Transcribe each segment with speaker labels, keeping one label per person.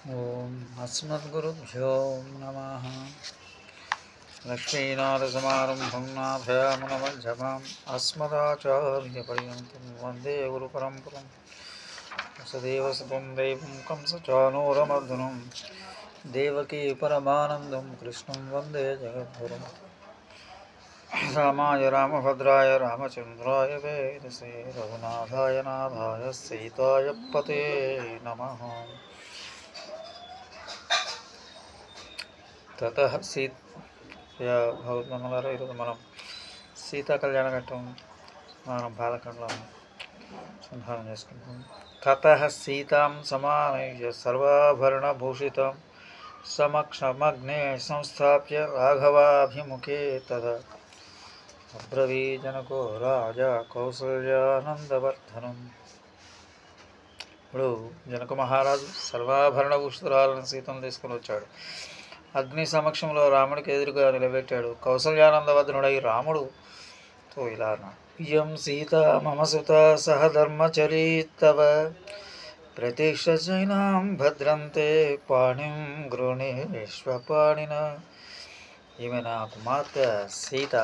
Speaker 1: ఓం అస్మద్గురుభ్యో నమః. లక్ష్మీనాథసమారంభం నాథయామునమధ్యమాం అస్మదాచార్యపర్యంతం వందే గురుపరంపరం. వసుదేవసుతం దైవం కంసచానూరమర్దనం దేవకీ పరమానందం కృష్ణం వందే జగద్గురుం. రామాయ రామభద్రాయ రామచంద్రాయ వేదసే రఘునాథాయ నాథాయ సీతాయ పతే నమః. తతః భగవద్గమలారా ఈరోజు మనం సీతా కళ్యాణ ఘట్టం మనం బాలకంలో సంధానం చేసుకుంటాం. తతః సీతాం సమానయ్య సర్వాభరణభూషితం సమక్షమగ్నే సంస్థాప్య రాఘవాభిముఖే తదా అబ్రవీజనకో రాజా కౌసల్యానందవర్ధనం. ఇప్పుడు జనక మహారాజు సర్వాభరణభూషితురాలను సీతను తీసుకుని వచ్చాడు. అగ్ని సమక్షంలో రాముడికి ఎదురుగా నిలబెట్టాడు. కౌసల్యానందవర్ధనుడై రాముడుతో ఇలా అన్నాడు: ఇయం సీత మమ సుత సహధర్మచరీతవ ప్రతీక్షైనాం భద్రంతే పాణిం గృణీష్వపాణిన. ఈమె నా కుమార్తె సీత,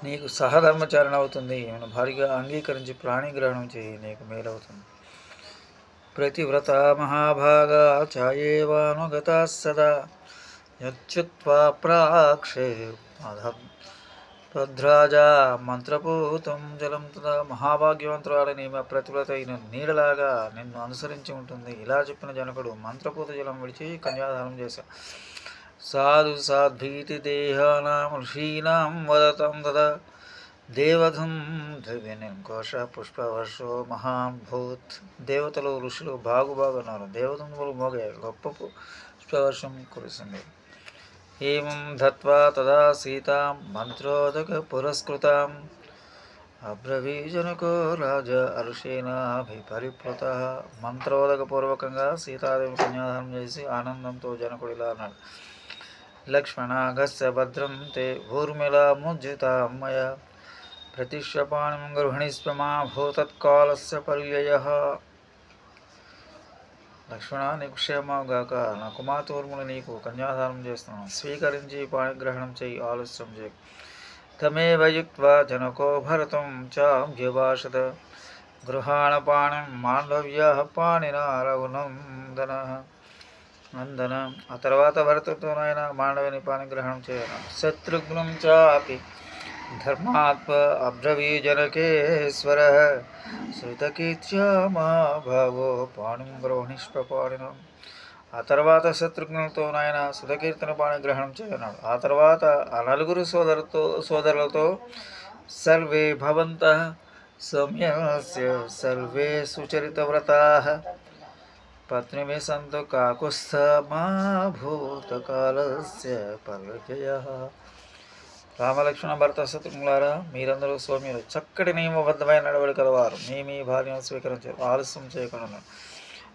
Speaker 1: నీకు సహధర్మచారణ అవుతుంది. ఈమెను భారీగా అంగీకరించి ప్రాణిగ్రహణం చేయి, నీకు మేలవుతుంది. ప్రతివ్రత మహాభాగా ఛాయేవానుగతా సదా యచ్చుత్వా ప్రాక్షే భద్రాజా మంత్రపూతం జలం తదా. మహాభాగ్యవంతురాలని ఈమె ప్రతివ్రత అయిన నీడలాగా నిన్ను అనుసరించి ఉంటుంది. ఇలా చెప్పిన జనకుడు మంత్రపూత జలం విడిచి కన్యాదానం చేశాడు. సాధు సాధ్వీతి దేహానాం ఋషీణాం వదతం తదా దేవధం ధ్రువినిర్ఘోష పుష్పవర్షో మహాన్ భూత్. దేవతలు ఋషులు బాగున్నారు. దేవతంబులు మోగాయి, గొప్ప పుష్పవర్షం కురిసింది. ఏమం దత్వా తదా సీతాం మంత్రోదక పురస్కృతాం అబ్రవీజనకో రాజా అరుషేణాభిపరిప్లుత. మంత్రోదక పూర్వకంగా సీతాదేవి కన్యాదానం చేసి ఆనందంతో జనకుడు ఇలా అన్నాడు: లక్ష్మణాగస్య భద్రం తే ఊర్మిళా ముజ్జితాం మయా ప్రతిష్యపాణిం గృహిణీస్వ మా భూతత్కాలస్య పర్యయః. లక్ష్మణ, నీకు క్షేమగాక. నా కుమార్తె ఊర్మిళ నీకు కన్యాదానం చేస్తున్నాను. స్వీకరించి పాణిగ్రహణం చేయి, ఆలస్యం చేయి. తమేవ యుక్త్వా జనకో భరతం చాభ్యభాషత గృహాణ పాణిం మాండవ్యః పాణినా రఘునందన. ఆ తర్వాత భరతుడితోనైనా మాండవిని పాణిగ్రహణం చేయను. శత్రుఘ్నం చాపి ధర్మాత్మ అబ్రవీజనకేశ్వర శ్రుతకీర్త్యా మా భావో పాణిం గ్రోహిష్పాణిన. ఆ తర్వాత శత్రుఘ్నులతోనైనా శృతకీర్తన పాణిగ్రహణం చేయన్నాడు. ఆ తర్వాత ఆ నలుగురు సోదరులతో సర్వే భవంతః సౌమ్యస్య సర్వే సుచరితవ్రతాః పత్నిమే సంతు కాకుస్థ మా భూతకాలస్య పర్యయః. రామలక్ష్మణ భరత శత్రుఘ్నులారా, మీరందరూ సౌమ్యులు, చక్కటి నియమబద్ధమైన నడవడి కలవారు. మీ భార్యను స్వీకరించారు, ఆలస్యం చేయకుండా.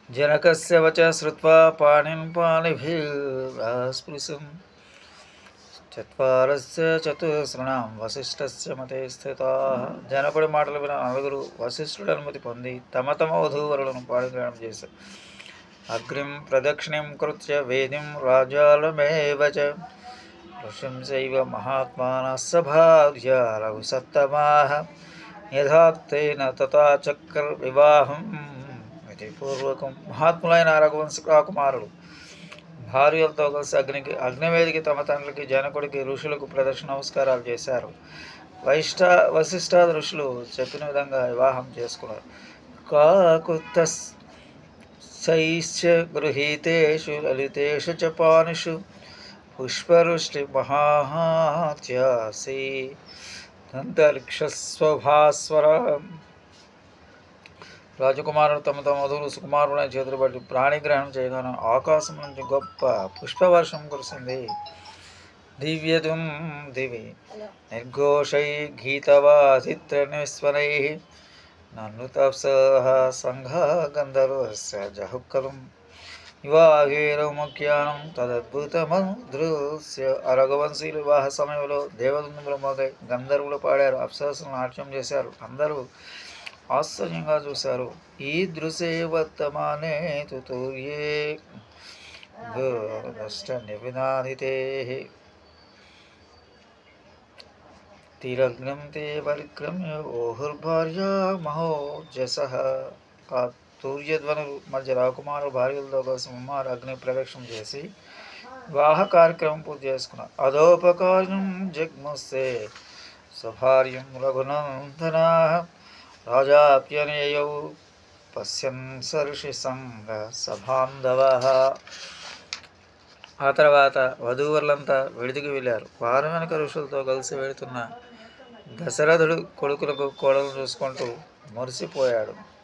Speaker 1: జనకస్య వచ శ్రుత్వా పాణిం పాణిభిరాస్పృశం చత్వారస్య చతుస్రణాం వశిష్ఠస్య మతే స్థితాః. జనకుడి మాటలు విన నలుగురు వశిష్ఠుడి అనుమతి పొంది తమ తమ వధూవరులను పాణిగ్రహణం చేశారు. అగ్నిం ప్రదక్షిణం కృత్య వేదిం రాజాలమేవ చ ఋషించైవ మహాత్మానః సభార్య రఘుసత్తమాః యథాక్తేన తథా చక్ర వివాహం ఇది పూర్వకం. మహాత్ములైన రఘువంశ కుమారులు భార్యలతో కలిసి అగ్నివేదికి తమ తండ్రికి జనకుడికి ఋషులకు ప్రదక్షిణ నమస్కారాలు చేశారు. వశిష్ఠాది ఋషులు చెప్పిన విధంగా వివాహం చేసుకున్నారు. కాకుత్స్థైశ్చ గృహీతేషు లలితేషు చ పానిషు పుష్పవృష్టి మహాత్యాసి అంతరిక్షస్వభాస్వర. రాజకుమారుడు తమ తమ వధువులు సుకుమారుడైన చేతులు బట్టి ప్రాణిగ్రహణం చేయగానే ఆకాశం నుంచి గొప్ప పుష్పవర్షం కురిసింది. దివ్యతుం దివి నిర్ఘోషై గీతవాదిత్ర నిస్వరై నన్ను తప్సః సంఘ గంధర్వస్య జహుక్కలం వివాహేరముఖ్యానం తదద్భుతమదృశ్య. రఘువంశీయులు వివాహ సమయంలో దేవదంబులు మోగాయి, గంధర్వులు పాడారు, అప్సరసులు నాట్యం చేశారు. అందరూ ఆశ్చర్యంగా చూశారు. ఈదృశే వర్తమానే తుతూర్యే నివినాదితే తిరగ్నం తే పరిక్రమ్య ఓహుర్భార్య మహోజస. ఆ తూర్యధ్వనులు మధ్య రాకుమారుడు భార్యలతో కలిసి ముమ్మారు అగ్ని ప్రదక్షిణ చేసి వివాహ కార్యక్రమం పూర్తి చేసుకున్నారు. అధోపకార్యం జగ్ముస్తే స్వభార్యం రఘునందన రాజాప్యనేయౌ పశ్యన్ సర్షి సంగ సభాంధవ. ఆ తర్వాత వధూవరులంతా విడిదికి వెళ్ళారు. వారు వెనుక ఋషులతో కలిసి వెళుతున్న దశరథుడు కొడుకులకు కోడలు చూసుకుంటూ మురిసిపోయాడు.